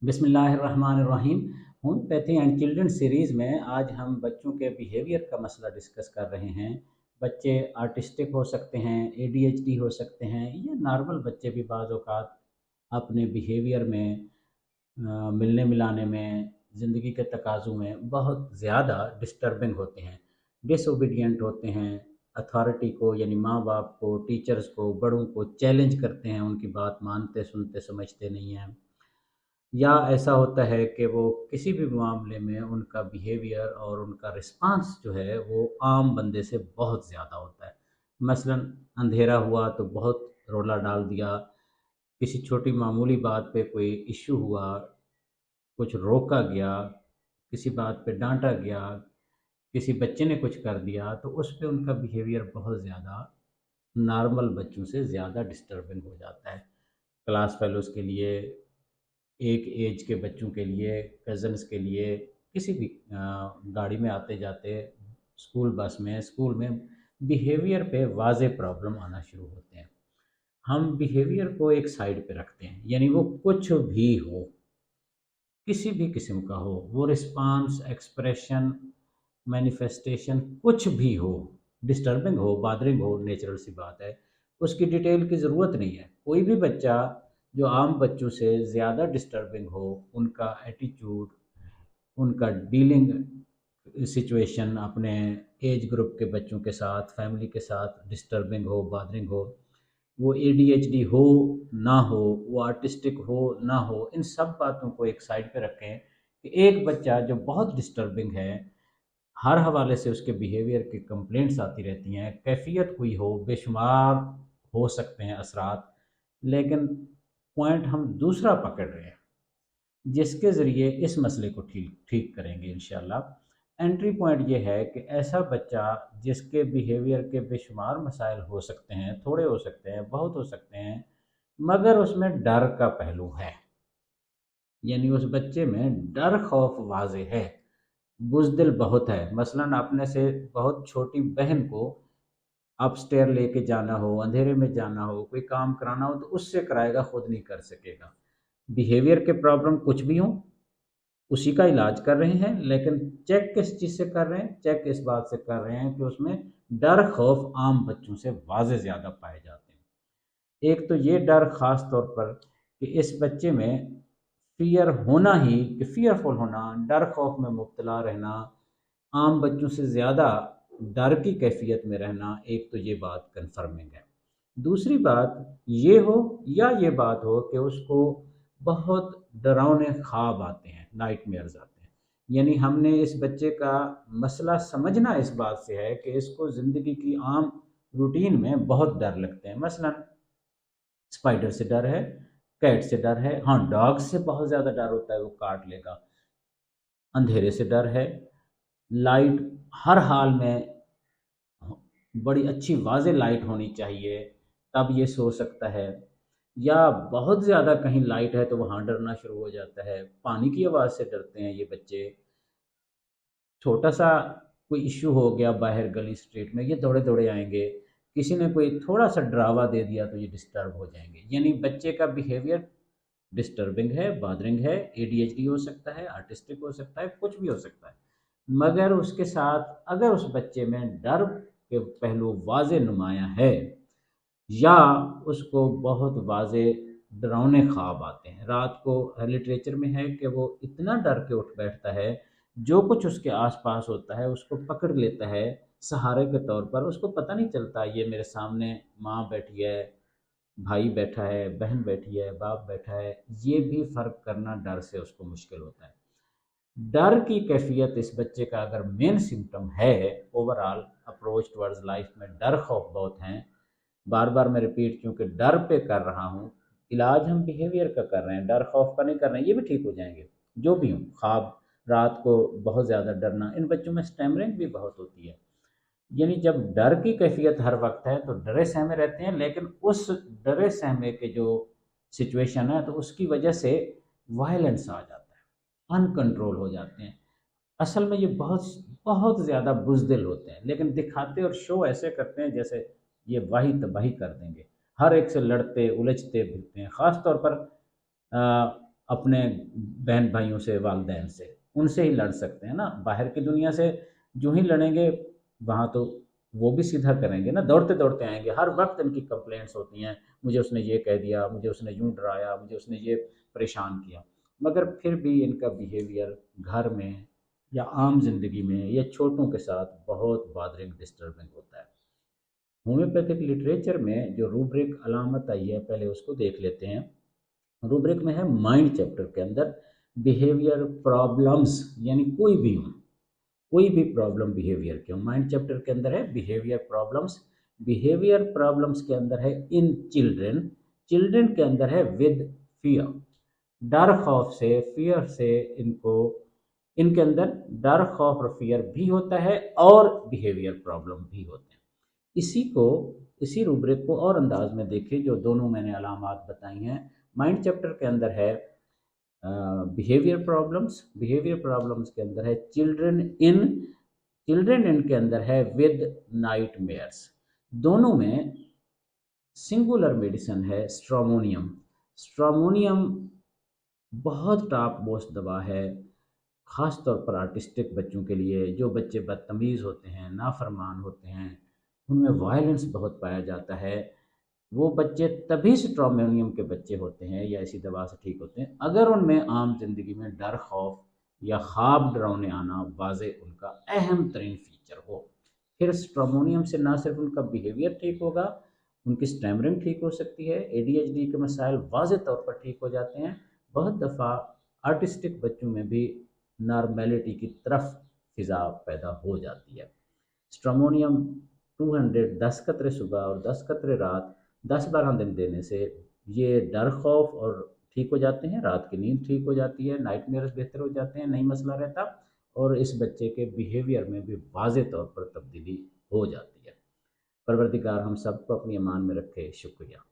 बिस्मिल्लाहिर्रहमानिर्रहीम। Homeopathy and children series में आज हम बच्चों के बिहेवियर का मसला डिस्कस कर रहे हैं। बच्चे आर्टिस्टिक हो सकते हैं, एडीएचडी हो सकते हैं, या नॉर्मल बच्चे भी बाज़ औक़ात अपने बिहेवियर में मिलने मिलाने में, ज़िंदगी के तकाज़ों में बहुत ज़्यादा डिस्टर्बिंग होते हैं, डिसोबीडिएंट होते हैं। अथॉरिटी को यानी माँ बाप को, टीचर्स को, बड़ों को चैलेंज करते हैं, उनकी बात मानते सुनते समझते नहीं हैं। या ऐसा होता है कि वो किसी भी मामले में उनका बिहेवियर और उनका रिस्पांस जो है वो आम बंदे से बहुत ज़्यादा होता है। मसलन अंधेरा हुआ तो बहुत रोला डाल दिया, किसी छोटी मामूली बात पे कोई इश्यू हुआ, कुछ रोका गया, किसी बात पे डांटा गया, किसी बच्चे ने कुछ कर दिया तो उस पे उनका बिहेवियर बहुत ज़्यादा नॉर्मल बच्चों से ज़्यादा डिस्टर्बिंग हो जाता है। क्लास फेलोज़ के लिए, एक एज के बच्चों के लिए, कज़न्स के लिए, किसी भी गाड़ी में आते-जाते, स्कूल में बिहेवियर पे वाज़ेह प्रॉब्लम आना शुरू होते हैं। हम बिहेवियर को एक साइड पे रखते हैं, यानी वो कुछ भी हो, किसी भी किस्म का हो, वो रिस्पॉन्स, एक्सप्रेशन, मैनिफेस्टेशन कुछ भी हो, डिस्टर्बिंग हो, बादरिंग हो, नेचुरल सी बात है, उसकी डिटेल की ज़रूरत नहीं है। कोई भी बच्चा जो आम बच्चों से ज़्यादा डिस्टर्बिंग हो, उनका एटीट्यूड, उनका डीलिंग सिचुएशन अपने एज ग्रुप के बच्चों के साथ, फैमिली के साथ डिस्टर्बिंग हो, बादरिंग हो, वो एडीएचडी हो ना हो, वो आर्टिस्टिक हो ना हो, इन सब बातों को एक साइड पे रखें कि एक बच्चा जो बहुत डिस्टर्बिंग है, हर हवाले से उसके बिहेवियर की कंप्लेंट्स आती रहती हैं, कैफियत हुई हो, बेशुमार हो सकते हैं असरात, लेकिन पॉइंट हम दूसरा पकड़ रहे हैं जिसके ज़रिए इस मसले को ठीक ठीक करेंगे इंशाल्लाह। एंट्री पॉइंट ये है कि ऐसा बच्चा जिसके बिहेवियर के बेशुमार मसाइल हो सकते हैं, थोड़े हो सकते हैं, बहुत हो सकते हैं, मगर उसमें डर का पहलू है, यानी उस बच्चे में डर खौफ वाज़े है, बुज़दिल बहुत है। मसलन अपने से बहुत छोटी बहन को अपस्टेयर लेके जाना हो, अंधेरे में जाना हो, कोई काम कराना हो तो उससे कराएगा, खुद नहीं कर सकेगा। बिहेवियर के प्रॉब्लम कुछ भी हों, उसी का इलाज कर रहे हैं, लेकिन चेक किस चीज़ से कर रहे हैं? चेक इस बात से कर रहे हैं कि उसमें डर खौफ आम बच्चों से वाज़े ज़्यादा पाए जाते हैं। एक तो ये डर ख़ास तौर पर कि इस बच्चे में फ़ियर होना ही, कि फ़ियरफुल होना, डर खौफ में मुब्तला रहना, आम बच्चों से ज़्यादा डर की कैफ़ियत में रहना, एक तो ये बात कन्फर्मिंग है। दूसरी बात ये हो, या ये बात हो कि उसको बहुत डरावने ख्वाब आते हैं, नाइटमेयर्स आते हैं। यानी हमने इस बच्चे का मसला समझना इस बात से है कि इसको ज़िंदगी की आम रूटीन में बहुत डर लगते हैं। मसलन स्पाइडर से डर है, कैट से डर है, हाँ डॉग से बहुत ज़्यादा डर होता है, वो काट लेगा। अंधेरे से डर है, लाइट हर हाल में बड़ी अच्छी वाज़े लाइट होनी चाहिए, तब ये सो सकता है। या बहुत ज़्यादा कहीं लाइट है तो वहाँ डरना शुरू हो जाता है। पानी की आवाज़ से डरते हैं ये बच्चे। छोटा-सा कोई इश्यू हो गया बाहर गली स्ट्रीट में, ये दौड़े-दौड़े आएँगे। किसी ने कोई थोड़ा-सा डरावा दे दिया तो ये डिस्टर्ब हो जाएँगे। यानी बच्चे का बिहेवियर डिस्टर्बिंग है, बॉदरिंग है, एडीएचडी हो सकता है, आर्टिस्टिक हो सकता है, कुछ भी हो सकता है। मगर उसके साथ अगर उस बच्चे में डर के पहलू वाज़े नुमायाँ है, या उसको बहुत वाज़े डरावने ख्वाब आते हैं। रात को लिटरेचर में है कि वो इतना डर के उठ बैठता है, जो कुछ उसके आस-पास होता है उसको पकड़ लेता है सहारे के तौर पर। उसको पता नहीं चलता ये मेरे सामने माँ बैठी है, भाई बैठा है, बहन बैठी है, बाप बैठा है, ये भी फ़र्क करना डर से उसको मुश्किल होता है। डर की कैफ़ियत इस बच्चे का अगर मेन सिम्पटम है, ओवरऑल अप्रोच टुवर्ड्स लाइफ़ में डर खौफ बहुत हैं, बार-बार मैं रिपीट चूँकि डर पे कर रहा हूँ, इलाज हम बिहेवियर का कर रहे हैं, डर खौफ का नहीं कर रहे हैं, ये भी ठीक हो जाएँगे, जो भी हों। ख्वाब, रात को बहुत ज़्यादा डरना, इन बच्चों में स्टैमरिंग भी बहुत होती है। यानी जब डर की कैफ़ियत हर वक़्त है तो डरे सहमे रहते हैं, लेकिन उस डरे सहमे के जो सिचुएशन है तो उसकी वजह से वायलेंस आ जाता है, अनकंट्रोल हो जाते हैं। असल में ये बहुत बहुत ज़्यादा बुज़दिल होते हैं, लेकिन दिखाते और शो ऐसे करते हैं जैसे ये वाही तबाही कर देंगे। हर एक से लड़ते, उलझते फिरते हैं। ख़ास तौर पर अपने बहन भाइयों से, वालदैन से, उनसे ही लड़ सकते हैं ना। बाहर की दुनिया से जो ही लड़ेंगे, वहाँ तो वो भी सीधा करेंगे ना, दौड़ते दौड़ते आएंगे, हर वक्त इनकी कंप्लेंट्स होती हैं, मुझे उसने ये कह दिया, मुझे उसने यूं डराया, मुझे उसने ये परेशान किया। मगर फिर भी इनका बिहेवियर घर में या आम जिंदगी में या छोटों के साथ बहुत बादरिंग, डिस्टर्बिंग होता है। होम्योपैथिक लिटरेचर में जो रूब्रिक अलामत आई है, पहले उसको देख लेते हैं। रूब्रिक में है माइंड चैप्टर के अंदर बिहेवियर प्रॉब्लम्स, यानी कोई भी प्रॉब्लम बिहेवियर के हो, माइंड चैप्टर के अंदर है बिहेवियर प्रॉब्लम्स। बिहेवियर प्रॉब्लम्स के अंदर है इन चिल्ड्रन, चिल्ड्रन के अंदर है विद फियर, डर खौफ से, फियर से इनको, इनके अंदर डर खौफ और फियर भी होता है और बिहेवियर प्रॉब्लम भी होते हैं। इसी को, इसी रूब्रिक को और अंदाज में देखें, जो दोनों मैंने अलामात बताई हैं। माइंड चैप्टर के अंदर है बिहेवियर प्रॉब्लम्स, बिहेवियर प्रॉब्लम्स के अंदर है चिल्ड्रन इन, चिल्ड्रन इन के अंदर है विद नाइट मेयर्स। दोनों में सिंगुलर मेडिसिन है स्ट्रोमोनियम। स्ट्रोमोनियम बहुत टॉप मोस्ट दवा है, ख़ास तौर पर आर्टिस्टिक बच्चों के लिए। जो बच्चे बदतमीज़ होते हैं, नाफरमान होते हैं, उनमें वायलेंस बहुत पाया जाता है, वो बच्चे तभी स्ट्रोमोनियम के बच्चे होते हैं या इसी दवा से ठीक होते हैं अगर उनमें आम जिंदगी में डर खौफ या ख्वाब डरावने आना वाजे उनका अहम तरीन फीचर हो। फिर स्ट्रोमोनियम से ना सिर्फ उनका बिहेवियर ठीक होगा, उनकी स्टैमरिंग ठीक हो सकती है, एडीएचडी के मसाइल वाजे तौर पर ठीक हो जाते हैं। बहुत दफ़ा आर्टिस्टिक बच्चों में भी नॉर्मेलिटी की तरफ फिजा पैदा हो जाती है। स्ट्रोमोनियम 200 10 कतरे सुबह और 10 कतरे रात 10-12 दिन देने से ये डर खौफ और ठीक हो जाते हैं, रात की नींद ठीक हो जाती है, नाइटमेयर्स बेहतर हो जाते हैं, नहीं मसला रहता, और इस बच्चे के बिहेवियर में भी वाज़े तौर पर तब्दीली हो जाती है। परवरदिगार हम सबको अपनी अमान में रखे। शुक्रिया।